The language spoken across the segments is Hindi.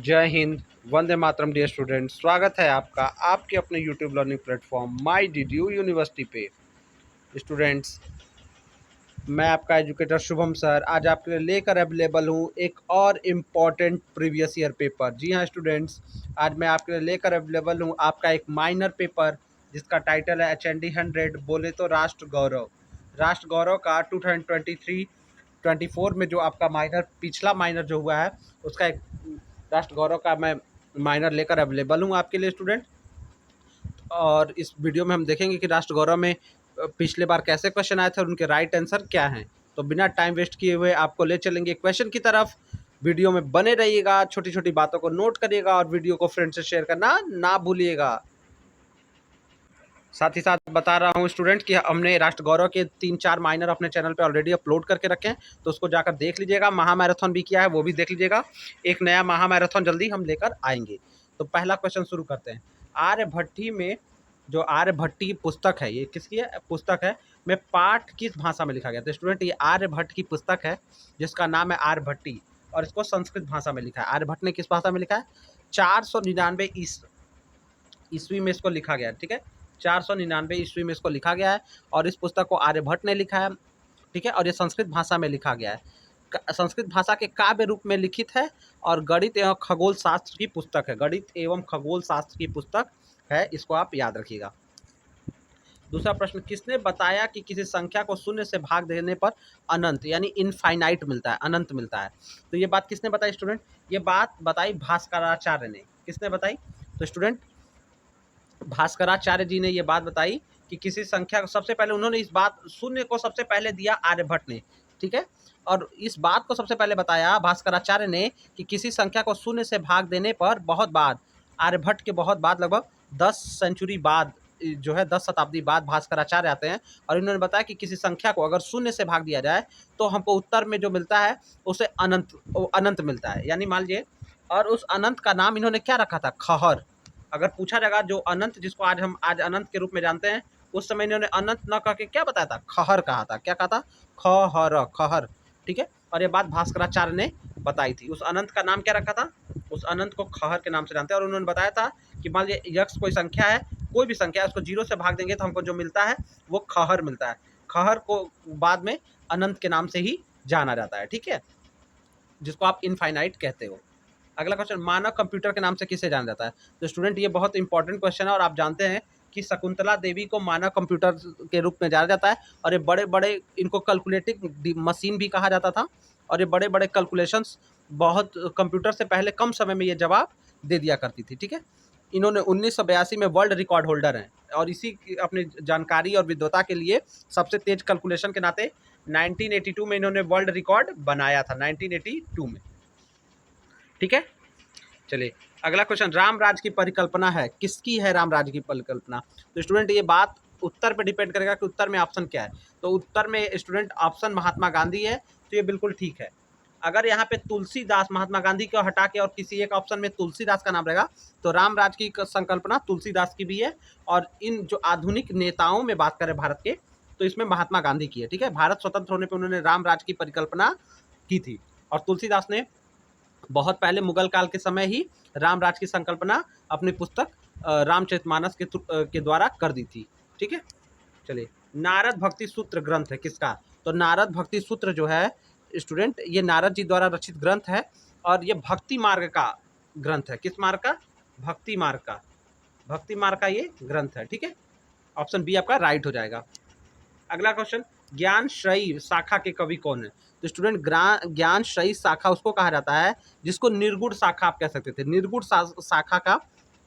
जय हिंद, वंदे मातरम डियर स्टूडेंट। स्वागत है आपका आपके अपने यूट्यूब लर्निंग प्लेटफॉर्म माई डीडीयू यूनिवर्सिटी पे। स्टूडेंट्स, मैं आपका एजुकेटर शुभम सर आज आपके लिए लेकर अवेलेबल हूँ एक और इम्पॉर्टेंट प्रीवियस ईयर पेपर। जी हाँ स्टूडेंट्स, आज मैं आपके लिए लेकर अवेलेबल हूँ आपका एक माइनर पेपर जिसका टाइटल है HND 100 बोले तो राष्ट्र गौरव। राष्ट्र गौरव का 2023-24 में जो आपका माइनर पिछला माइनर जो हुआ है उसका एक राष्ट्र गौरव का मैं माइनर लेकर अवेलेबल हूँ आपके लिए स्टूडेंट। और इस वीडियो में हम देखेंगे कि राष्ट्र गौरव में पिछले बार कैसे क्वेश्चन आए थे और उनके राइट आंसर क्या हैं। तो बिना टाइम वेस्ट किए हुए आपको ले चलेंगे क्वेश्चन की तरफ। वीडियो में बने रहिएगा, छोटी छोटी बातों को नोट करिएगा और वीडियो को फ्रेंड से शेयर करना ना भूलिएगा। साथ ही साथ बता रहा हूँ स्टूडेंट कि हमने राष्ट्र गौरव के 3-4 माइनर अपने चैनल पे ऑलरेडी अपलोड करके रखे हैं, तो उसको जाकर देख लीजिएगा। महामैराथन भी किया है, वो भी देख लीजिएगा। एक नया महामैराथन जल्दी हम लेकर आएंगे। तो पहला क्वेश्चन शुरू करते हैं। आर्यभट्टी में जो आर्यभट्टी की पुस्तक है, ये किसकी है पुस्तक है, में पाठ किस भाषा में लिखा गया? तो स्टूडेंट ये आर्यभट्ट की पुस्तक है जिसका नाम है आर्यभट्टी और इसको संस्कृत भाषा में लिखा है। आर्यभट्ट ने किस भाषा में लिखा है? 499 ईस्वी में इसको लिखा गया है। ठीक है, 499 ईस्वी में इसको लिखा गया है और इस पुस्तक को आर्यभट्ट ने लिखा है। ठीक है, और ये संस्कृत भाषा में लिखा गया है। संस्कृत भाषा के काव्य रूप में लिखित है और गणित एवं खगोल शास्त्र की पुस्तक है। गणित एवं खगोल शास्त्र की पुस्तक है, इसको आप याद रखिएगा। दूसरा प्रश्न, किसने बताया कि किसी संख्या को शून्य से भाग देने पर अनंत यानी इनफाइनाइट मिलता है, अनंत मिलता है? तो ये बात किसने बताई स्टूडेंट? ये बात बताई भास्कराचार्य ने। किसने बताई? तो स्टूडेंट भास्कराचार्य जी ने ये बात बताई कि किसी संख्या को सबसे पहले उन्होंने इस बात शून्य को सबसे पहले दिया आर्यभट्ट ने। ठीक है, और इस बात को सबसे पहले बताया भास्कराचार्य ने कि किसी संख्या को शून्य से भाग देने पर बहुत बाद, आर्यभट्ट के बहुत बाद, लगभग 10 सेंचुरी बाद जो है 10 शताब्दी बाद भास्कराचार्य आते हैं और इन्होंने बताया कि किसी संख्या को अगर शून्य से भाग दिया जाए तो हमको उत्तर में जो मिलता है उसे अनंत मिलता है। यानी मान लीजिए, और उस अनंत का नाम इन्होंने क्या रखा था? खहर। अगर पूछा जाएगा जो अनंत जिसको हम आज अनंत के रूप में जानते हैं, उस समय इन्होंने अनंत न कह के क्या बताया था? खहर कहा था। क्या कहा था? खहर, खहर। ठीक है, और ये बात भास्कराचार्य ने बताई थी। उस अनंत का नाम क्या रखा था? उस अनंत को खहर के नाम से जानते हैं। और उन्होंने बताया था कि मान लीजिए यक्ष कोई संख्या है, कोई भी संख्या है, उसको 0 से भाग देंगे तो हमको जो मिलता है वो खहर मिलता है। खहर को बाद में अनंत के नाम से ही जाना जाता है। ठीक है, जिसको आप इनफाइनाइट कहते हो। अगला क्वेश्चन, मानव कंप्यूटर के नाम से किसे जाना जाता है? तो स्टूडेंट ये बहुत इंपॉर्टेंट क्वेश्चन है और आप जानते हैं कि शकुंतला देवी को मानव कंप्यूटर के रूप में जाना जाता है और ये बड़े बड़े इनको कैलकुलेटिंग मशीन भी कहा जाता था और ये बड़े बड़े कैलकुलेशंस बहुत कंप्यूटर से पहले कम समय में ये जवाब दे दिया करती थी। ठीक है, इन्होंने 1982 में वर्ल्ड रिकॉर्ड होल्डर हैं और इसी अपनी जानकारी और विद्वता के लिए सबसे तेज कैलकुलेशन के नाते 1982 में इन्होंने वर्ल्ड रिकॉर्ड बनाया था, 1982 में। ठीक है, चलिए अगला क्वेश्चन, राम राज्य की परिकल्पना है, किसकी है राम राज्य की परिकल्पना? तो स्टूडेंट ये बात उत्तर पे डिपेंड करेगा कि उत्तर में ऑप्शन क्या है। तो उत्तर में स्टूडेंट ऑप्शन महात्मा गांधी है, तो ये बिल्कुल ठीक है। अगर यहाँ पे तुलसीदास, महात्मा गांधी को हटा के और किसी एक ऑप्शन में तुलसीदास का नाम रहेगा तो राम राज्य की संकल्पना तुलसीदास की भी है। और इन जो आधुनिक नेताओं में बात करें भारत के, तो इसमें महात्मा गांधी की है। ठीक है, भारत स्वतंत्र होने पर उन्होंने राम राज्य की परिकल्पना की थी और तुलसीदास ने बहुत पहले मुगल काल के समय ही राम राज्य की संकल्पना अपनी पुस्तक रामचरितमानस के द्वारा कर दी थी। ठीक है, चलिए नारद भक्ति सूत्र ग्रंथ है किसका? तो नारद भक्ति सूत्र जो है स्टूडेंट ये नारद जी द्वारा रचित ग्रंथ है और ये भक्ति मार्ग का ग्रंथ है। किस मार्ग का? भक्ति मार्ग का, भक्ति मार्ग का ये ग्रंथ है। ठीक है, ऑप्शन बी आपका राइट हो जाएगा। अगला क्वेश्चन, ज्ञान श्रेयी शाखा के कवि कौन है? तो स्टूडेंट ज्ञान श्रेयी शाखा उसको कहा जाता है जिसको निर्गुण शाखा आप कह सकते थे। निर्गुण शाखा का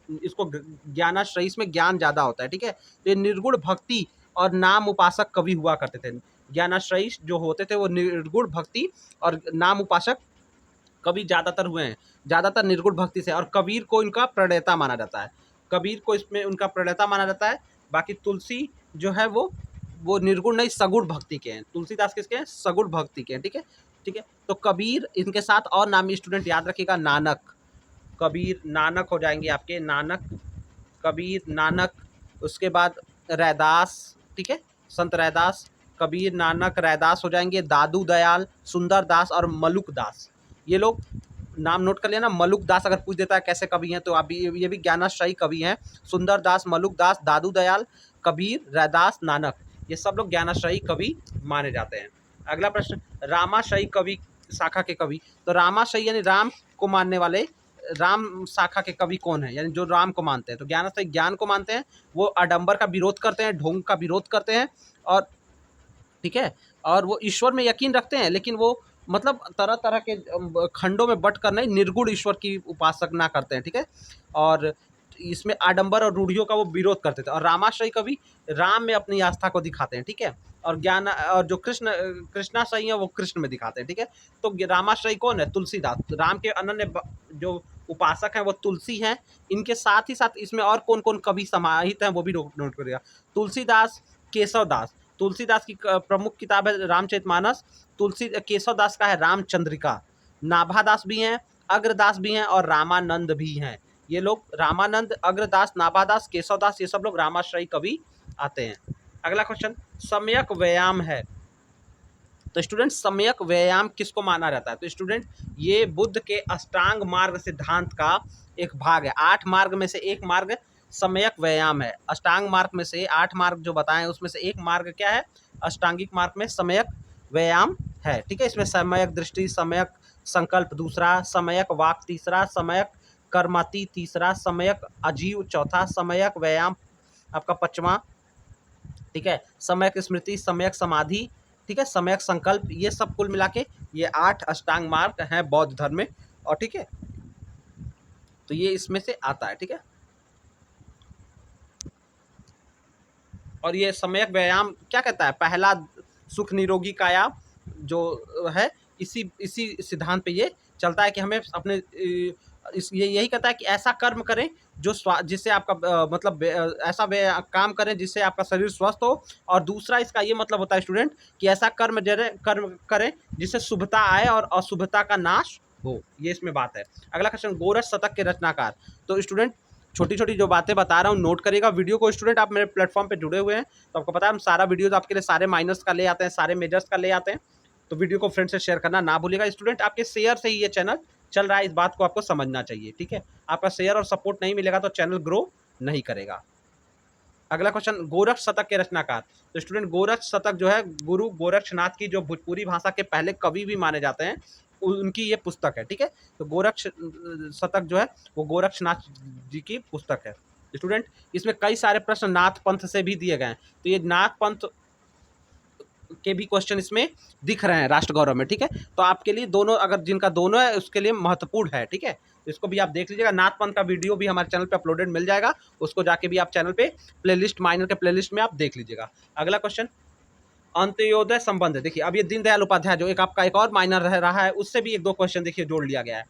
इसको ज्ञानाश्रयी, इसमें ज्ञान ज्यादा होता है। ठीक है, तो ये निर्गुण भक्ति और नाम उपासक कवि हुआ करते थे। ज्ञानाश्रयी जो होते थे वो निर्गुण भक्ति और नाम उपासक कवि ज्यादातर हुए हैं, ज्यादातर निर्गुण भक्ति से। और कबीर को इनका प्रणेता माना जाता है, कबीर को इसमें उनका प्रणेता माना जाता है। बाकी तुलसी जो है वो निर्गुण नहीं सगुण भक्ति के हैं। तुलसीदास किसके हैं? सगुण भक्ति के हैं। ठीक है, ठीक है, तो कबीर, इनके साथ और नाम स्टूडेंट याद रखिएगा, नानक, कबीर, नानक हो जाएंगे आपके, नानक, कबीर, नानक, उसके बाद रैदास। ठीक है, संत रैदास, कबीर, नानक, रैदास हो जाएंगे, दादू दयाल, सुंदर दास और मलुक दास। ये लोग नाम नोट कर लेना। मलुक दास अगर पूछ देता है कैसे कवि हैं तो आप ये भी ज्ञानाश्रयी कवि हैं। सुंदर दास, मलुक दास, दादू दयाल, कबीर, रैदास, नानक, ये सब लोग ज्ञानाश्रयी कवि माने जाते हैं। अगला प्रश्न, रामाश्रयी कवि शाखा के कवि। तो रामाश्रयी यानी राम को मानने वाले, राम शाखा के कवि कौन है, यानी जो राम को मानते हैं। तो ज्ञानाश्रयी ज्ञान को मानते हैं, वो आडंबर का विरोध करते हैं, ढोंग का विरोध करते हैं, और ठीक है, और वो ईश्वर में यकीन रखते हैं, लेकिन वो मतलब तरह तरह के खंडों में बट कर नहीं, निर्गुण ईश्वर की उपासना करते हैं। ठीक है, और इसमें आडंबर और रूढ़ियों का वो विरोध करते थे। और रामाश्रयी कवि राम में अपनी आस्था को दिखाते हैं। ठीक है, और ज्ञान और जो कृष्णाश्रयी है वो कृष्ण में दिखाते हैं। ठीक है, तो रामाश्रयी कौन है? तुलसीदास। राम के अनन्य जो उपासक हैं वो तुलसी हैं। इनके साथ ही साथ इसमें और कौन कौन कवि समाहित हैं वो भी नोट करिएगा। तुलसीदास, केशवदास। तुलसीदास की प्रमुख किताब है रामचरितमानस। केशवदास का है रामचंद्रिका। नाभादास भी हैं, अग्रदास भी हैं और रामानंद भी हैं। ये लोग रामानंद, अग्रदास, नाभादास, केशवदास, ये सब लोग रामाश्रयी कवि आते हैं। अगला क्वेश्चन, सम्यक व्यायाम है। तो स्टूडेंट सम्यक व्यायाम किसको माना जाता है? तो स्टूडेंट ये बुद्ध के अष्टांग मार्ग सिद्धांत का एक भाग है। 8 मार्ग में से एक मार्ग सम्यक व्यायाम है। अष्टांग मार्ग में से 8 मार्ग जो बताए उसमें से एक मार्ग क्या है? अष्टांगिक मार्ग में सम्यक व्यायाम है। ठीक है, इसमें सम्यक दृष्टि, सम्यक संकल्प दूसरा, सम्यक वाक तीसरा, सम्यक कर्मति तीसरा, सम्यक अजीव चौथा, सम्यक व्यायाम आपका 5वां। ठीक है, सम्यक स्मृति, सम्यक समाधि, ठीक है, सम्यक संकल्प, ये सब कुल मिला के ये 8 अष्टांग मार्ग हैं बौद्ध धर्म में। और ठीक है, तो ये इसमें से आता है। ठीक है, और ये सम्यक व्यायाम क्या कहता है? पहला सुख निरोगी काया जो है, इसी सिद्धांत पे ये चलता है कि हमें अपने ये यही कहता है कि ऐसा कर्म करें जो जिससे आपका मतलब ऐसा काम करें जिससे आपका शरीर स्वस्थ हो। और दूसरा इसका ये मतलब होता है स्टूडेंट कि ऐसा कर्म करें जिससे शुभता आए और अशुभता का नाश हो। ये इसमें बात है। अगला क्वेश्चन, गोरख शतक के रचनाकार। तो स्टूडेंट छोटी छोटी जो बातें बता रहा हूँ नोट करिएगा। वीडियो को स्टूडेंट आप मेरे प्लेटफॉर्म पे जुड़े हुए हैं तो आपको पता है हम सारा वीडियोज आपके लिए सारे माइनर्स का ले आते हैं, सारे मेजर्स का ले आते हैं। तो वीडियो को फ्रेंड से शेयर करना ना भूलिएगा। स्टूडेंट आपके शेयर से ही ये चैनल चल रहा है, इस बात को आपको समझना चाहिए। ठीक है, आपका शेयर और सपोर्ट नहीं मिलेगा तो चैनल ग्रो नहीं करेगा। अगला क्वेश्चन, गोरख शतक के रचनाकार। तो स्टूडेंट गोरख शतक जो है गुरु गोरक्षनाथ की जो भोजपुरी भाषा के पहले कवि भी माने जाते हैं उनकी ये पुस्तक है। ठीक है, तो गोरख शतक जो है वो गोरक्षनाथ जी की पुस्तक है। स्टूडेंट इसमें कई सारे प्रश्न नाथ पंथ से भी दिए गए हैं, तो ये नाथ पंथ के भी क्वेश्चन इसमें दिख रहे हैं राष्ट्र गौरव में। ठीक है, तो आपके लिए दोनों, अगर जिनका दोनों है उसके लिए महत्वपूर्ण है। ठीक है, तो इसको भी आप देख लीजिएगा। नाथ पंथ का वीडियो भी हमारे चैनल पे अपलोडेड मिल जाएगा, उसको जाके भी आप चैनल पे प्लेलिस्ट माइनर के प्लेलिस्ट में आप देख लीजिएगा। अगला क्वेश्चन, अंत्योदय संबंध। देखिए अब ये दीनदयाल उपाध्याय जो एक आपका एक और माइनर रह रहा है उससे भी 1-2 क्वेश्चन देखिए जोड़ लिया गया है,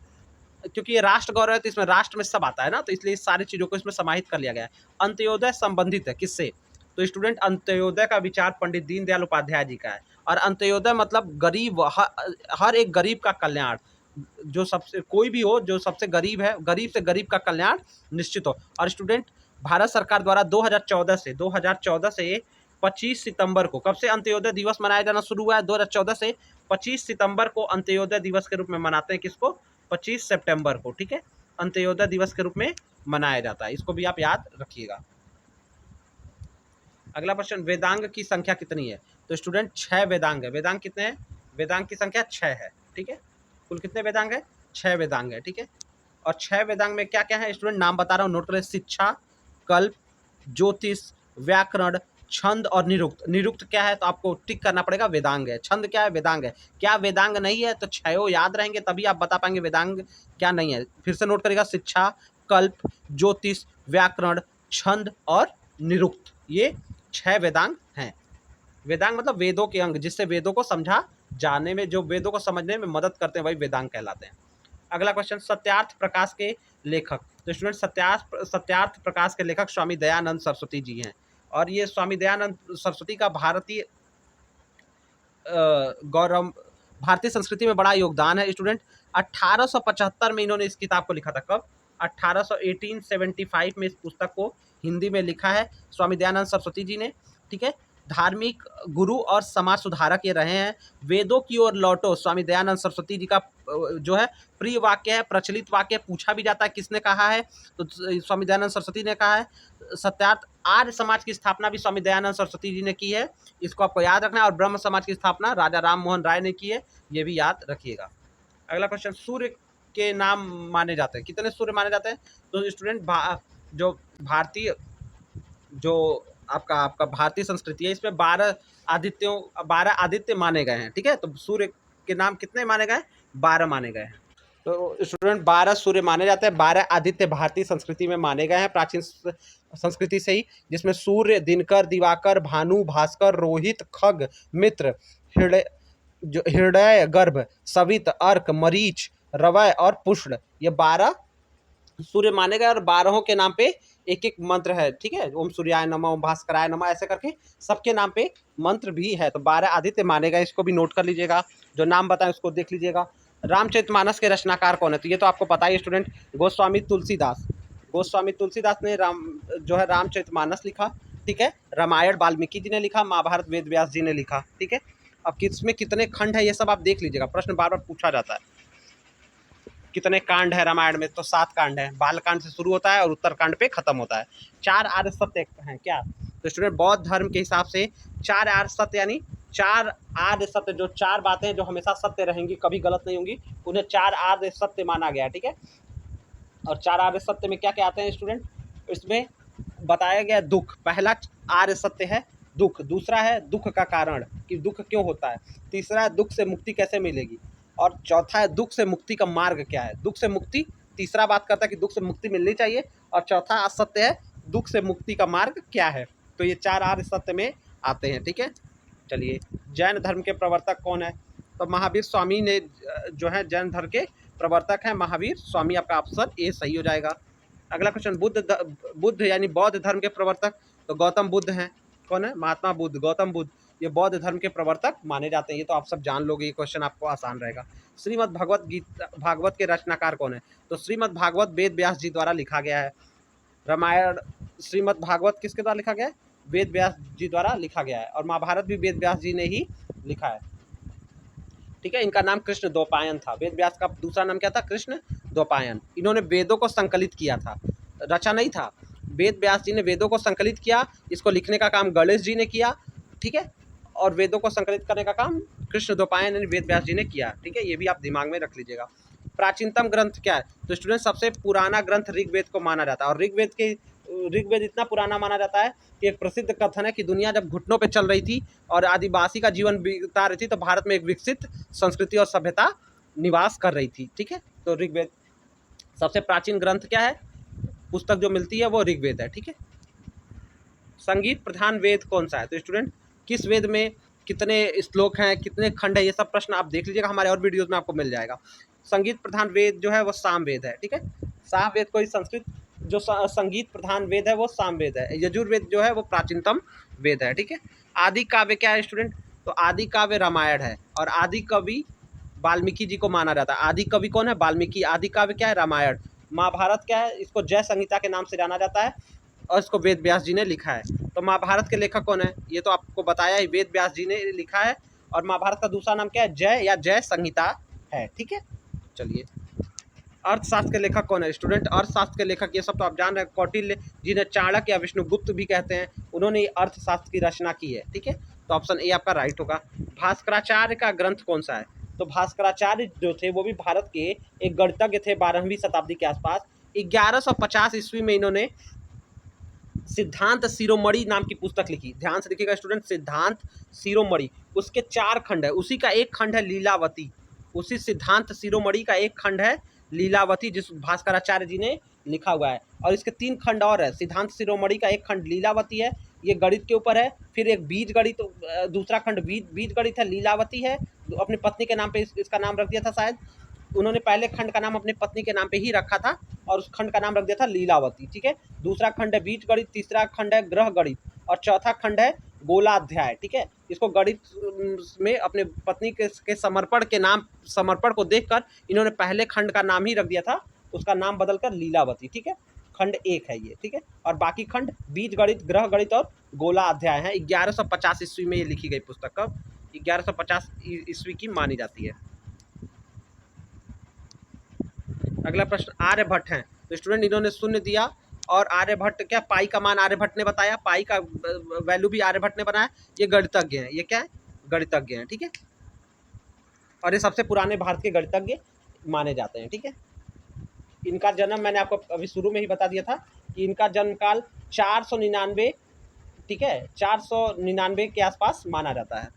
क्योंकि ये राष्ट्र गौरव है तो इसमें राष्ट्र में सब आता है ना, तो इसलिए सारी चीज़ों को इसमें समाहित कर लिया गया है। अंत्योदय संबंधित है किससे? तो स्टूडेंट अंत्योदय का विचार पंडित दीनदयाल उपाध्याय जी का है। और अंत्योदय मतलब गरीब, हर एक गरीब का कल्याण, जो सबसे कोई भी हो जो सबसे गरीब है, गरीब से गरीब का कल्याण निश्चित हो। और स्टूडेंट भारत सरकार द्वारा 2014 से 25 सितंबर को, कब से अंत्योदय दिवस मनाया जाना शुरू हुआ है? 2014 से 25 सितंबर को अंत्योदय दिवस के रूप में मनाते हैं। किसको? 25 सितंबर को। ठीक है, अंत्योदय दिवस के रूप में मनाया जाता है, इसको भी आप याद रखिएगा। अगला प्रश्न, वेदांग की संख्या कितनी है? तो स्टूडेंट 6 वेदांग है। वेदांग कितने हैं? वेदांग की संख्या 6 है। ठीक है, कुल कितने वेदांग है? 6 वेदांग है। ठीक है, और 6 वेदांग में क्या क्या है स्टूडेंट नाम बता रहा हूँ, नोट करें। शिक्षा, कल्प, ज्योतिष, व्याकरण, छंद और निरुक्त। निरुक्त क्या है तो आपको टिक करना पड़ेगा, वेदांग है। छंद क्या है? वेदांग है। क्या वेदांग नहीं है? तो 6 याद रहेंगे तभी आप बता पाएंगे वेदांग क्या नहीं है। फिर से नोट करेगा, शिक्षा, कल्प, ज्योतिष, व्याकरण, छंद और निरुक्त, ये 6 वेदांग हैं। वेदांग मतलब वेदों के अंग, जिससे वेदों को समझा जाने में, जो वेदों को समझने में मदद करते हैं वही वेदांग कहलाते हैं। अगला क्वेश्चन, सत्यार्थ प्रकाश के लेखक। तो स्टूडेंट सत्यार्थ प्रकाश के लेखक स्वामी दयानंद सरस्वती जी हैं। और ये स्वामी दयानंद सरस्वती का भारतीय गौरव, भारतीय संस्कृति में बड़ा योगदान है। स्टूडेंट 1875 में इन्होंने इस किताब को लिखा था। कब? 1875 में इस पुस्तक को हिंदी में लिखा है स्वामी दयानंद सरस्वती जी ने। ठीक है, धार्मिक गुरु और समाज सुधारक ये रहे हैं। वेदों की ओर लौटो स्वामी दयानंद सरस्वती जी का जो है प्रिय वाक्य है, प्रचलित वाक्य, पूछा भी जाता है किसने कहा है, तो स्वामी दयानंद सरस्वती ने कहा है। सत्यार्थ आर्य समाज की स्थापना भी स्वामी दयानंद सरस्वती जी ने की है, इसको आपको याद रखना है। और ब्रह्म समाज की स्थापना राजा राम मोहन राय ने की है, ये भी याद रखिएगा। अगला क्वेश्चन, सूर्य के नाम माने जाते हैं, कितने सूर्य माने जाते हैं? तो स्टूडेंट जो भारतीय जो आपका आपका भारतीय संस्कृति है, इसमें 12 आदित्य माने गए हैं, ठीक है। तो सूर्य के नाम कितने माने गए? 12 माने गए हैं। तो स्टूडेंट 12 सूर्य माने जाते हैं, 12 आदित्य भारतीय संस्कृति में माने गए हैं प्राचीन संस्कृति से ही, जिसमें सूर्य, दिनकर, दिवाकर, भानु, भास्कर, रोहित, खग, मित्र, हृदय गर्भ, सवित, अर्क, मरीच, रवय और पुष्ण, ये 12 सूर्य माने गए। और 12 के नाम पे एक एक मंत्र है, ठीक है। ओम सूर्याय नमः, ओम भास्कराय नमः, ऐसे करके सबके नाम पे मंत्र भी है। तो 12 आदित्य माने गए, इसको भी नोट कर लीजिएगा। जो नाम बताएं उसको देख लीजिएगा। रामचरितमानस के रचनाकार कौन है? तो ये तो आपको पता ही स्टूडेंट, गोस्वामी तुलसीदास। गोस्वामी तुलसीदास ने रामचरितमानस लिखा, ठीक है। रामायण वाल्मीकि जी ने लिखा, महाभारत वेद व्यास जी ने लिखा, ठीक है। अब किसमें कितने खंड है ये सब आप देख लीजिएगा, प्रश्न बार बार पूछा जाता है। कितने कांड है रामायण में? तो 7 कांड है। बालकांड से शुरू होता है और उत्तरकांड पे खत्म होता है। 4 आर्य सत्य हैं क्या? तो स्टूडेंट बौद्ध धर्म के हिसाब से 4 आर्य सत्य, यानी 4 आर्य सत्य, जो 4 बातें जो हमेशा सत्य रहेंगी, कभी गलत नहीं होंगी, उन्हें 4 आर्य सत्य माना गया, ठीक है। और 4 आर्य सत्य में क्या क्या आते हैं स्टूडेंट? इसमें बताया गया दुख, पहला आर्य सत्य है दुख। दूसरा है दुख का कारण, कि दुख क्यों होता है। तीसरा है दुख से मुक्ति कैसे मिलेगी। और चौथा है दुख से मुक्ति का मार्ग क्या है। दुख से मुक्ति, तीसरा बात करता है कि दुख से मुक्ति मिलनी चाहिए, और चौथा असत्य है दुख से मुक्ति का मार्ग क्या है। तो ये 4 आर्य सत्य में आते हैं, ठीक है। चलिए, जैन धर्म के प्रवर्तक कौन है? तो महावीर स्वामी ने जो है जैन धर्म के प्रवर्तक हैं महावीर स्वामी, आपका ऑप्शन ए सही हो जाएगा। अगला क्वेश्चन, बुद्ध यानी बौद्ध धर्म के प्रवर्तक, तो गौतम बुद्ध हैं। कौन है? महात्मा बुद्ध, गौतम बुद्ध, ये बौद्ध धर्म के प्रवर्तक माने जाते हैं। ये तो आप सब जान लोगे, ये क्वेश्चन आपको आसान रहेगा। श्रीमद् भागवत के रचनाकार कौन है? तो श्रीमद् भागवत वेद व्यास जी द्वारा लिखा गया है। रामायण, श्रीमद् भागवत किसके द्वारा लिखा गया है? वेद व्यास जी द्वारा लिखा गया है। और महाभारत भी वेद व्यास जी ने ही लिखा है, ठीक है। इनका नाम कृष्ण द्वैपायन था। वेद व्यास का दूसरा नाम क्या था? कृष्ण द्वैपायन। इन्होंने वेदों को संकलित किया था, रचा नहीं था। वेद व्यास जी ने वेदों को संकलित किया, इसको लिखने का काम गणेश जी ने किया, ठीक है। और वेदों को संकलित करने का काम कृष्ण द्वैपायन यानी वेद व्यास जी ने किया, ठीक है। ये भी आप दिमाग में रख लीजिएगा। प्राचीनतम ग्रंथ क्या है? तो स्टूडेंट सबसे पुराना ग्रंथ ऋग्वेद को माना जाता है। और ऋग्वेद इतना पुराना माना जाता है कि एक प्रसिद्ध कथन है कि दुनिया जब घुटनों पे चल रही थी और आदिवासी का जीवन बिता रही थी, तो भारत में एक विकसित संस्कृति और सभ्यता निवास कर रही थी, ठीक है। तो ऋग्वेद सबसे प्राचीन ग्रंथ क्या है? पुस्तक जो मिलती है वो ऋग्वेद है, ठीक है। संगीत प्रधान वेद कौन सा है? तो स्टूडेंट किस वेद में कितने श्लोक हैं, कितने खंड है, ये सब प्रश्न आप देख लीजिएगा, हमारे और वीडियोज में आपको मिल जाएगा। संगीत प्रधान वेद जो है वो सामवेद है, ठीक है। सामवेद कोई संस्कृत जो संगीत प्रधान वेद है वो सामवेद है। यजुर्वेद जो है वो प्राचीनतम वेद है, ठीक है। आदि काव्य क्या है स्टूडेंट? तो आदि काव्य रामायण है। और आदि कवि वाल्मीकि जी को माना जाता है। आदि कवि कौन है? वाल्मीकि। आदि काव्य क्या है? रामायण। महाभारत क्या है? इसको जय संहिता के नाम से जाना जाता है, और इसको वेद व्यास जी ने लिखा है। तो महाभारत के लेखक कौन है? ये तो आपको बताया ही, वेद व्यास जी ने लिखा है। और महाभारत का दूसरा नाम क्या है? जय या जय संहिता है, ठीक है। चलिए, अर्थशास्त्र के लेखक कौन है स्टूडेंट? अर्थशास्त्र के लेखक ये सब तो आप जान रहे हैं, कौटिल्य, जिन्हें चाणक्य या विष्णुगुप्त भी कहते हैं, उन्होंने अर्थशास्त्र की रचना की है, ठीक है। तो ऑप्शन ए आपका राइट होगा। भास्कराचार्य का ग्रंथ कौन सा है? तो भास्कराचार्य जो थे वो भी भारत के एक गणितज्ञ थे 12वीं शताब्दी के आसपास। 1150 ईस्वी में इन्होंने सिद्धांत शिरोमणि नाम की पुस्तक लिखी। ध्यान से देखिएगा स्टूडेंट, सिद्धांत शिरोमणि, उसके 4 खंड है, उसी का एक खंड है लीलावती। उसी सिद्धांत शिरोमणि का एक खंड है लीलावती, जिस भास्कराचार्य जी ने लिखा हुआ है। और इसके 3 खंड और है। सिद्धांत शिरोमणि का एक खंड लीलावती है, ये गणित के ऊपर है। फिर एक बीज गणित, दूसरा खंड बीज गणित है, लीलावती है, अपनी पत्नी के नाम पे इसका नाम रख दिया था शायद। उन्होंने पहले खंड का नाम अपनी पत्नी के नाम पे ही रखा था, और उस खंड का नाम रख दिया था लीलावती, ठीक है। दूसरा खंड है बीज गणित, तीसरा खंड है ग्रह गणित, और चौथा खंड है गोलाध्याय, ठीक है। इसको गणित में अपने पत्नी के समर्पण को देखकर इन्होंने पहले खंड का नाम ही रख दिया था, उसका नाम बदलकर लीलावती, ठीक है। खंड 1 है ये, ठीक है। और बाकी खंड बीज गणित, ग्रह गणित और गोला अध्याय है। 1150 ईस्वी में ये लिखी गई पुस्तक। कब? 1150 ईस्वी की मानी जाती है। अगला प्रश्न आर्यभट्ट हैं, तो स्टूडेंट इन्होंने शून्य दिया। और आर्यभट्ट क्या, पाई का मान आर्यभट्ट ने बताया, पाई का वैल्यू भी आर्यभट्ट ने बनाया। ये गणितज्ञ हैं, ये क्या है, गणितज्ञ हैं, ठीक है। और ये सबसे पुराने भारत के गणितज्ञ माने जाते हैं, ठीक है। इनका जन्म मैंने आपको अभी शुरू में ही बता दिया था कि इनका जन्म काल 499, ठीक है, 499 के आसपास माना जाता है।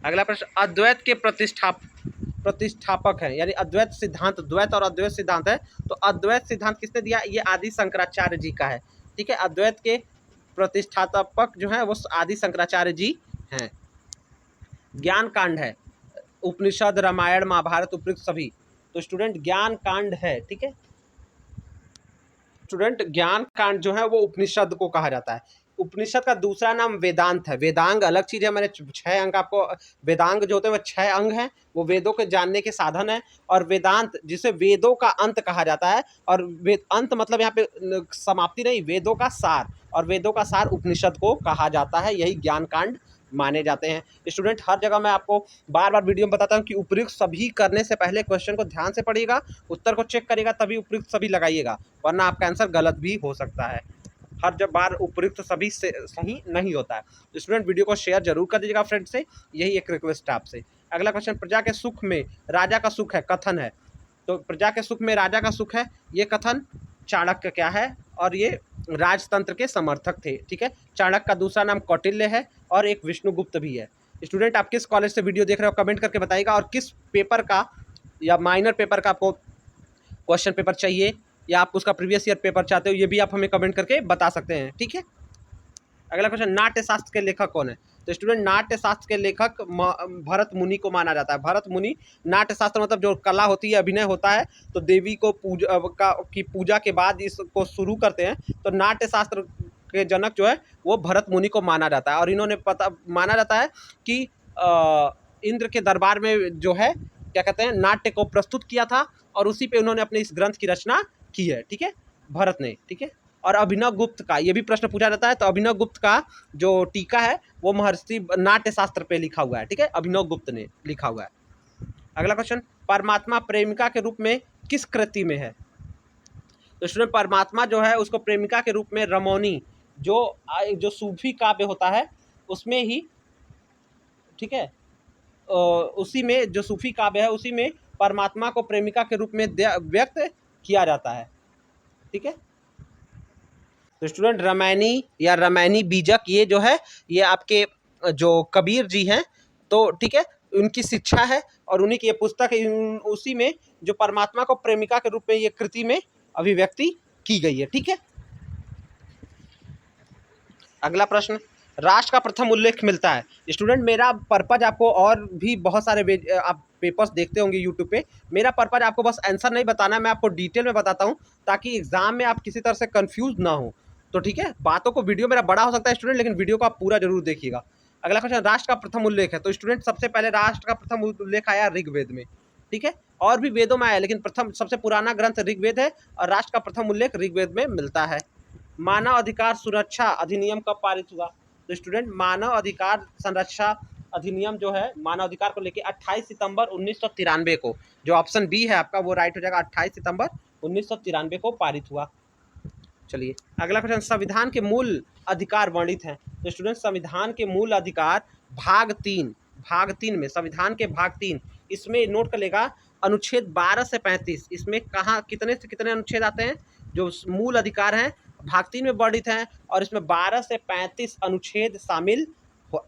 अगला प्रश्न अद्वैत के प्रतिष्ठापक हैं, यानी अद्वैत सिद्धांत, द्वैत और अद्वैत सिद्धांत है। तो अद्वैत सिद्धांत किसने दिया? ये आदि शंकराचार्य जी का है, ठीक है। अद्वैत के प्रतिष्ठापक जो है वो आदि शंकराचार्य जी हैं। ज्ञान कांड है, उपनिषद, रामायण, महाभारत, उपनिषद सभी। तो स्टूडेंट ज्ञान कांड है, ठीक है। स्टूडेंट ज्ञान कांड जो है वो उपनिषद को कहा जाता है। उपनिषद का दूसरा नाम वेदांत है। वेदांग अलग चीज है, मैंने 6 अंग आपको, वेदांग जो होते हैं वो 6 अंग हैं, वो वेदों के जानने के साधन है। और वेदांत जिसे वेदों का अंत कहा जाता है, और वेद अंत मतलब यहाँ पे समाप्ति नहीं, वेदों का सार, और वेदों का सार उपनिषद को कहा जाता है। यही ज्ञान कांड माने जाते हैं। स्टूडेंट हर जगह मैं आपको बार बार वीडियो में बताता हूँ कि उपयुक्त सभी करने से पहले क्वेश्चन को ध्यान से पढ़िएगा, उत्तर को चेक करिएगा, तभी उपयुक्त सभी लगाइएगा, वरना आपका आंसर गलत भी हो सकता है। हर जब बार उपयुक्त सभी से सही नहीं होता है। तो स्टूडेंट वीडियो को शेयर जरूर कर दीजिएगा फ्रेंड से, यही एक रिक्वेस्ट है आपसे। अगला क्वेश्चन प्रजा के सुख में राजा का सुख है, कथन है। तो प्रजा के सुख में राजा का सुख है, ये कथन चाणक्य क्या है, और ये राजतंत्र के समर्थक थे, ठीक है। चाणक्य का दूसरा नाम कौटिल्य है, और एक विष्णुगुप्त भी है। स्टूडेंट आप किस कॉलेज से वीडियो देख रहे हो कमेंट करके बताइएगा, और किस पेपर का या माइनर पेपर का आपको क्वेश्चन पेपर चाहिए, या आप उसका प्रीवियस ईयर पेपर चाहते हो, ये भी आप हमें कमेंट करके बता सकते हैं, ठीक है। अगला क्वेश्चन नाट्य शास्त्र के लेखक कौन है? तो स्टूडेंट नाट्य शास्त्र के लेखक भरत मुनि को माना जाता है। भरत मुनि, नाट्य शास्त्र मतलब जो कला होती है, अभिनय होता है, तो देवी को पूजा के बाद इसको शुरू करते हैं। तो नाट्य शास्त्र के जनक जो है वो भरत मुनि को माना जाता है। और इन्होंने माना जाता है कि इंद्र के दरबार में जो है क्या कहते हैं, नाट्य को प्रस्तुत किया था, और उसी पे उन्होंने अपने इस ग्रंथ की रचना की है, ठीक है, भरत ने, ठीक है। और अभिनव गुप्त का ये भी प्रश्न पूछा जाता है, तो अभिनव गुप्त का जो टीका है वो महर्षि नाट्य शास्त्र पे लिखा हुआ है, ठीक है, अभिनव गुप्त ने लिखा हुआ है। अगला क्वेश्चन परमात्मा प्रेमिका के रूप में किस कृति में है? तो स्टूडेंट परमात्मा जो है उसको प्रेमिका के रूप में रमौनी, जो सूफी काव्य होता है उसमें ही, ठीक है, उसी में जो सूफी काव्य है उसी में परमात्मा को प्रेमिका के रूप में व्यक्त किया जाता है, ठीक है। तो स्टूडेंट रामायणी या रामायणी बीजक ये जो है ये आपके जो कबीर जी हैं, तो ठीक है, उनकी शिक्षा है, और उन्हीं की ये पुस्तक है, उसी में जो परमात्मा को प्रेमिका के रूप में ये कृति में अभिव्यक्ति की गई है, ठीक है। अगला प्रश्न राष्ट्र का प्रथम उल्लेख मिलता है। स्टूडेंट मेरा पर्पज आपको, और भी बहुत सारे आप पेपर्स देखते होंगे यूट्यूब पे, मेरा पर्पज आपको बस आंसर नहीं बताना है, मैं आपको डिटेल में बताता हूँ ताकि एग्जाम में आप किसी तरह से कंफ्यूज ना हो। तो ठीक है, बातों को, वीडियो मेरा बड़ा हो सकता है स्टूडेंट, लेकिन वीडियो को आप पूरा जरूर देखिएगा। अगला क्वेश्चन राष्ट्र का प्रथम उल्लेख है। तो स्टूडेंट सबसे पहले राष्ट्र का प्रथम उल्लेख आया ऋग्वेद में, ठीक है, और भी वेदों में आया, लेकिन प्रथम सबसे पुराना ग्रंथ ऋग्वेद है, और राष्ट्र का प्रथम उल्लेख ऋग्वेद में मिलता है। मानव अधिकार सुरक्षा अधिनियम कब पारित हुआ? तो स्टूडेंट मानव अधिकार संरक्षा अधिनियम जो है मानव अधिकार को लेके 28 सितंबर 1993 को, जो ऑप्शन बी है आपका वो राइट हो जाएगा, 28 सितंबर 1993 को पारित हुआ। चलिए अगला क्वेश्चन संविधान के मूल अधिकार वर्णित हैं। तो स्टूडेंट संविधान के मूल अधिकार भाग 3 में, संविधान के भाग 3, इसमें नोट कर लेगा अनुच्छेद 12 से 35, इसमें कहाँ कितने से कितने अनुच्छेद आते हैं जो मूल अधिकार हैं भाग 3 में वर्णित हैं, और इसमें 12 से 35 अनुच्छेद शामिल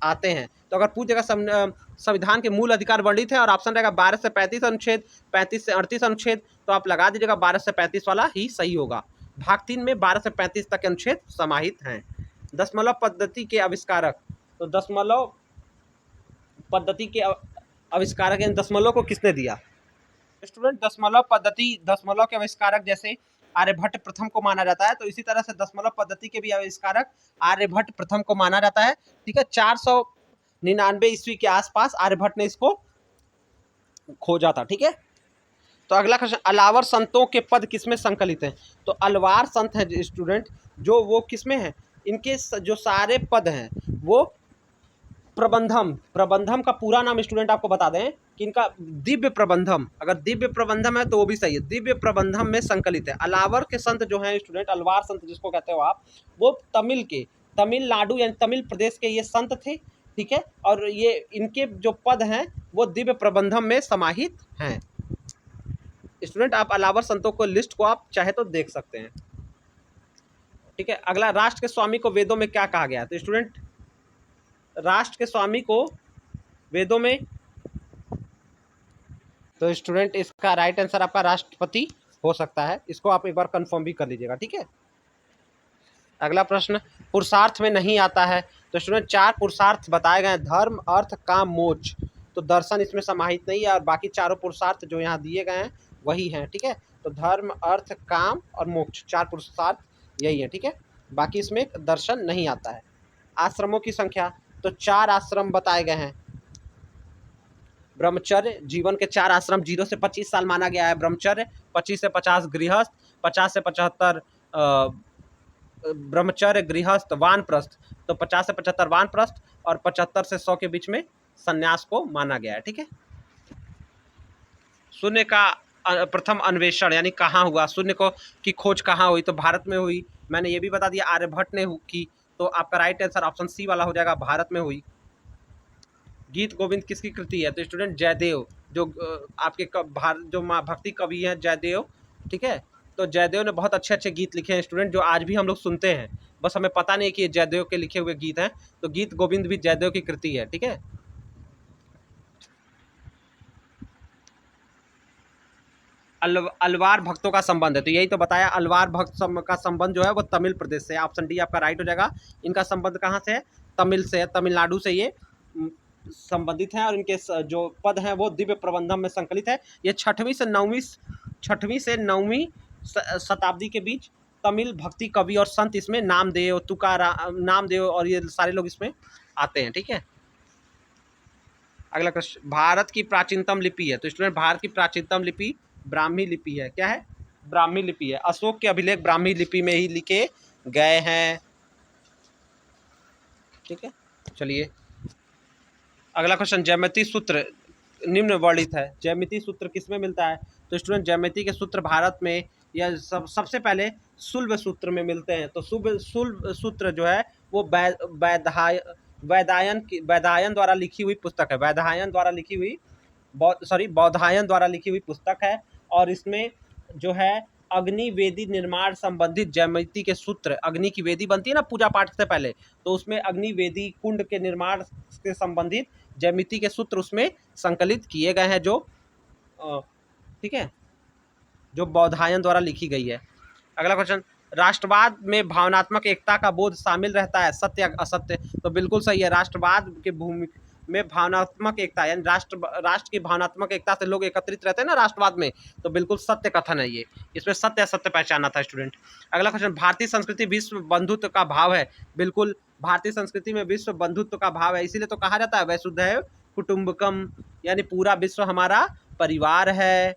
आते हैं। तो अगर पूछेगा संविधान के मूल अधिकार वर्णित है और ऑप्शन रहेगा 12 से 35 अनुच्छेद, 35 से 38 अनुच्छेद, तो आप लगा दीजिएगा 12 से 35 वाला ही सही होगा। भाग 3 में 12 से 35 तक के अनुच्छेद समाहित हैं। दशमलव पद्धति के आविष्कारक, तो दशमलव पद्धति के आविष्कारक यानी दशमलव को किसने दिया? स्टूडेंट दशमलव पद्धति, दशमलव के आविष्कारक जैसे आर्यभट्ट प्रथम को माना जाता है, तो इसी तरह से दशमलव पद्धति के भी आविष्कारक आर्यभट्ट प्रथम को माना जाता है, ठीक है। 499 ईस्वी के आसपास आर्यभट्ट ने इसको खोजा था, ठीक है। तो अगला क्वेश्चन, अलावर संतों के पद किसमें संकलित हैं? तो अलवार संत है स्टूडेंट, जो वो किसमें है, इनके जो सारे पद हैं वो प्रबंधम, प्रबंधम का पूरा नाम स्टूडेंट आपको बता दें कि इनका दिव्य प्रबंधम, अगर दिव्य प्रबंधम है तो वो भी सही है, दिव्य प्रबंधम में संकलित है। अलावर के संत जो हैं स्टूडेंट, अलवार संत जिसको कहते हो आप, वो तमिलनाडु यानी तमिल प्रदेश के ये संत थे, ठीक है, और ये इनके जो पद हैं वो दिव्य प्रबंधम में समाहित हैं। स्टूडेंट आप अलावर संतों को लिस्ट को आप चाहे तो देख सकते हैं, ठीक है। अगला, राष्ट्र के स्वामी को वेदों में क्या कहा गया है? तो स्टूडेंट राष्ट्र के स्वामी को वेदों में, तो स्टूडेंट इसका राइट आंसर आपका राष्ट्रपति हो सकता है, इसको आप एक बार कंफर्म भी कर लीजिएगा, ठीक है। अगला प्रश्न, पुरुषार्थ में नहीं आता है, तो स्टूडेंट 4 पुरुषार्थ बताए गए हैं, धर्म अर्थ काम मोक्ष, तो दर्शन इसमें समाहित नहीं है, और बाकी चारों पुरुषार्थ जो यहाँ दिए गए हैं वही हैं, ठीक है। तो धर्म अर्थ काम और मोक्ष 4 पुरुषार्थ यही है, ठीक है, बाकी इसमें दर्शन नहीं आता है। आश्रमों की संख्या, तो 4 आश्रम बताए गए हैं, ब्रह्मचर्य, जीवन के 4 आश्रम, 0 से 25 साल माना गया है ब्रह्मचर्य, 25 से 50 गृहस्थ, 50 से 75 ब्रह्मचर्य गृहस्थ वानप्रस्थ, तो 50 से 75 वानप्रस्थ और 75 से 100 के बीच में संन्यास को माना गया है, ठीक है। शून्य का प्रथम अन्वेषण यानी कहाँ हुआ, शून्य को की खोज कहाँ हुई? तो भारत में हुई, मैंने ये भी बता दिया आर्यभट्ट ने की, तो आपका राइट आंसर ऑप्शन सी वाला हो जाएगा, भारत में हुई। गीत गोविंद किसकी कृति है? तो स्टूडेंट जयदेव, जो आपके जो भक्ति कवि हैं जयदेव, ठीक है, तो जयदेव ने बहुत अच्छे अच्छे गीत लिखे हैं स्टूडेंट, जो आज भी हम लोग सुनते हैं, बस हमें पता नहीं कि ये जयदेव के लिखे हुए गीत हैं, तो गीत गोविंद भी जयदेव की कृति है, ठीक है। अलवार भक्तों का संबंध है, तो यही तो बताया, अलवार भक्त का संबंध जो है वो तमिल प्रदेश से है, ऑप्शन डी आपका राइट हो जाएगा। इनका संबंध कहाँ से है? तमिल से है, तमिलनाडु से ये संबंधित हैं, और इनके जो पद हैं वो दिव्य प्रबंधम में संकलित है। ये 6वीं से 9वीं शताब्दी के बीच तमिल भक्ति कवि और संत इसमें नामदेव, नामदेव और ये सारे लोग इसमें आते हैं, ठीक है। अगला क्वेश्चन, भारत की प्राचीनतम लिपि है, तो स्टूडेंट भारत की प्राचीनतम लिपि ब्राह्मी लिपि है। क्या है? ब्राह्मी लिपि है। अशोक के अभिलेख ब्राह्मी लिपि में ही लिखे गए हैं, ठीक है। चलिए अगला क्वेश्चन, ज्यामिति सूत्र निम्न वर्णित है, ज्यामिति सूत्र किसमें मिलता है? तो स्टूडेंट ज्यामिति के सूत्र भारत में या सबसे पहले सुल्ब सूत्र में मिलते हैं। तो सुल्ब सूत्र जो है वो वैदायन द्वारा लिखी हुई पुस्तक है, बौधायन द्वारा लिखी हुई पुस्तक है, और इसमें जो है अग्नि वेदी निर्माण संबंधित ज्यामिति के सूत्र, अग्नि की वेदी बनती है ना पूजा पाठ से पहले, तो उसमें अग्नि वेदी कुंड के निर्माण से संबंधित ज्यामिति के सूत्र उसमें संकलित किए गए हैं, जो ठीक है, जो बौधायन द्वारा लिखी गई है। अगला क्वेश्चन, राष्ट्रवाद में भावनात्मक एकता का बोध शामिल रहता है, सत्य या असत्य? तो बिल्कुल सही है, राष्ट्रवाद के भूमि में भावनात्मक एकता यानी राष्ट्र की भावनात्मक एकता से लोग एकत्रित रहते हैं ना राष्ट्रवाद में, तो बिल्कुल सत्य कथन है ये, इसमें सत्य असत्य पहचाना था स्टूडेंट। अगला क्वेश्चन, भारतीय संस्कृति विश्व बंधुत्व का भाव है? बिल्कुल, भारतीय संस्कृति में विश्व बंधुत्व का भाव है, इसीलिए तो कहा जाता है वसुधैव कुटुंबकम, यानी पूरा विश्व हमारा परिवार है,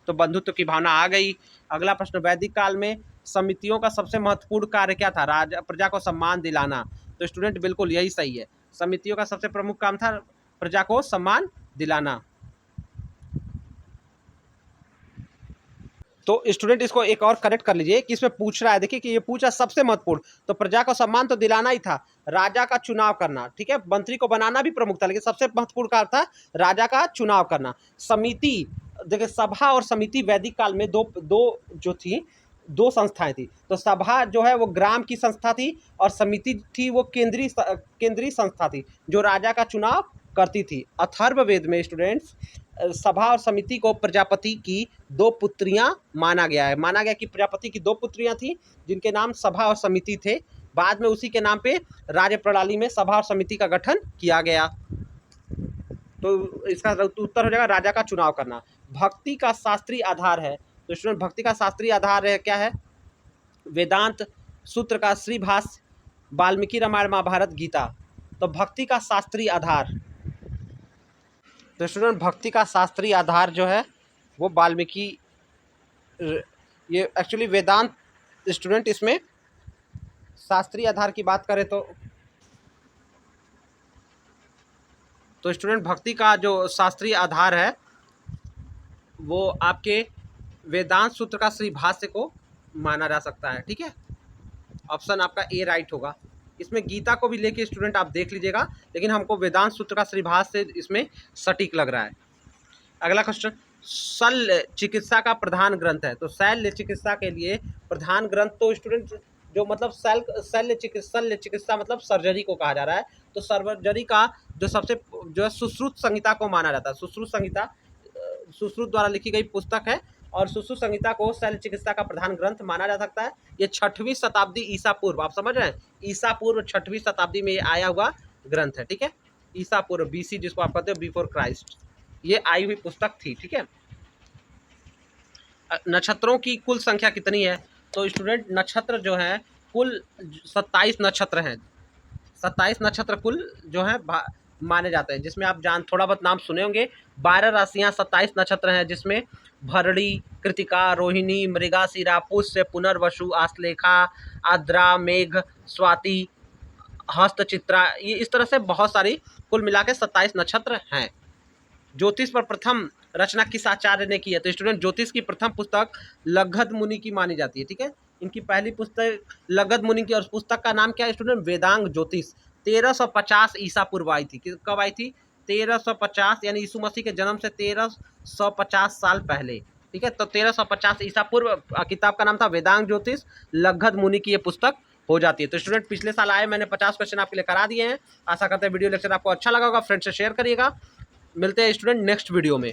तो बंधुत्व की भावना आ गई। अगला प्रश्न, वैदिक काल में समितियों का सबसे महत्वपूर्ण कार्य क्या था? प्रजा को सम्मान दिलाना। तो स्टूडेंट बिल्कुल यही सही है, समितियों का सबसे प्रमुख काम था प्रजा को सम्मान दिलाना। तो स्टूडेंट इसको एक और करेक्ट कर लीजिए कि इसमें पूछ रहा है, देखिए कि ये पूछा सबसे महत्वपूर्ण, तो प्रजा को सम्मान तो दिलाना ही था, राजा का चुनाव करना, ठीक है, मंत्री को बनाना भी प्रमुख था, लेकिन सबसे महत्वपूर्ण कार्य था राजा का चुनाव करना। समिति, देखिए सभा और समिति वैदिक काल में दो संस्थाएं थी, तो सभा जो है वो ग्राम की संस्था थी, और समिति थी वो केंद्रीय संस्था थी जो राजा का चुनाव करती थी। अथर्ववेद में स्टूडेंट्स सभा और समिति को प्रजापति की 2 पुत्रियां माना गया कि प्रजापति की 2 पुत्रियां थी जिनके नाम सभा और समिति थे, बाद में उसी के नाम पे राज्य प्रणाली में सभा और समिति का गठन किया गया। तो इसका उत्तर हो जाएगा राजा का चुनाव करना। भक्ति का शास्त्रीय आधार है, तो स्टूडेंट भक्ति का शास्त्रीय आधार है क्या है? वेदांत, सूत्र का श्रीभाष्य, वाल्मीकि रामायण महाभारत गीता। तो भक्ति का शास्त्रीय आधार, तो स्टूडेंट भक्ति का शास्त्रीय आधार जो है वो वाल्मीकि, ये एक्चुअली वेदांत स्टूडेंट, इसमें शास्त्रीय आधार की बात करें तो स्टूडेंट भक्ति का जो शास्त्रीय आधार है वो आपके वेदांत सूत्र का श्री भाष्य को माना जा सकता है। ठीक है, ऑप्शन आपका ए राइट होगा। इसमें गीता को भी लेके स्टूडेंट आप देख लीजिएगा, लेकिन हमको वेदांत सूत्र का श्री भाष्य इसमें सटीक लग रहा है। अगला क्वेश्चन, शल्य चिकित्सा का प्रधान ग्रंथ है। तो शल्य चिकित्सा के लिए प्रधान ग्रंथ, तो स्टूडेंट जो मतलब शल्य चिकित्सा मतलब सर्जरी को कहा जा रहा है। तो सर्जरी का जो सबसे जो है सुश्रुत संहिता को माना जाता है। सुश्रुत संहिता सुश्रुत द्वारा लिखी गई पुस्तक है और सुश्रुत संहिता को शल्य चिकित्सा का प्रधान ग्रंथ माना जा सकता है। ये 6वीं शताब्दी ईसा पूर्व, आप समझ रहे हैं, ईसा पूर्व 6वीं शताब्दी में आया हुआ ग्रंथ है। ठीक है, ईसा पूर्व, बीसी जिसको आप कहते हो, बिफोर क्राइस्ट, ये आई हुई पुस्तक थी। ठीक है, नक्षत्रों की कुल संख्या कितनी है? तो स्टूडेंट नक्षत्र जो है कुल 27 नक्षत्र हैं। 27 नक्षत्र कुल जो है माने जाते हैं, जिसमें आप थोड़ा बहुत नाम सुने होंगे। 12 राशियां 27 नक्षत्र हैं, जिसमें भरणी, कृतिका, रोहिणी, मृगशिरा, पुष्य, पुनर्वसु, आश्लेषा, आर्द्रा, मेघ, स्वाति, हस्तचित्रा, ये इस तरह से बहुत सारी कुल मिला के 27 नक्षत्र हैं। ज्योतिष पर प्रथम रचना किस आचार्य ने की है? तो स्टूडेंट ज्योतिष की प्रथम पुस्तक लघत मुनि की मानी जाती है। ठीक है, इनकी पहली पुस्तक लघत मुनि की, और पुस्तक का नाम क्या है स्टूडेंट? वेदांग ज्योतिष। 1350 ईसा पूर्व आई थी। कब आई थी? 1350, यानी यीशु मसीह के जन्म से 1350 साल पहले। ठीक है, तो 1350 ईसा पूर्व किताब का नाम था वेदांग ज्योतिष, लघत मुनि की ये पुस्तक हो जाती है। तो स्टूडेंट पिछले साल आए, मैंने 50 क्वेश्चन आपके लिए करा दिए हैं। आशा करते हैं वीडियो लेक्चर आपको अच्छा लगा होगा। फ्रेंड से शेयर करिएगा। मिलते हैं स्टूडेंट नेक्स्ट वीडियो में।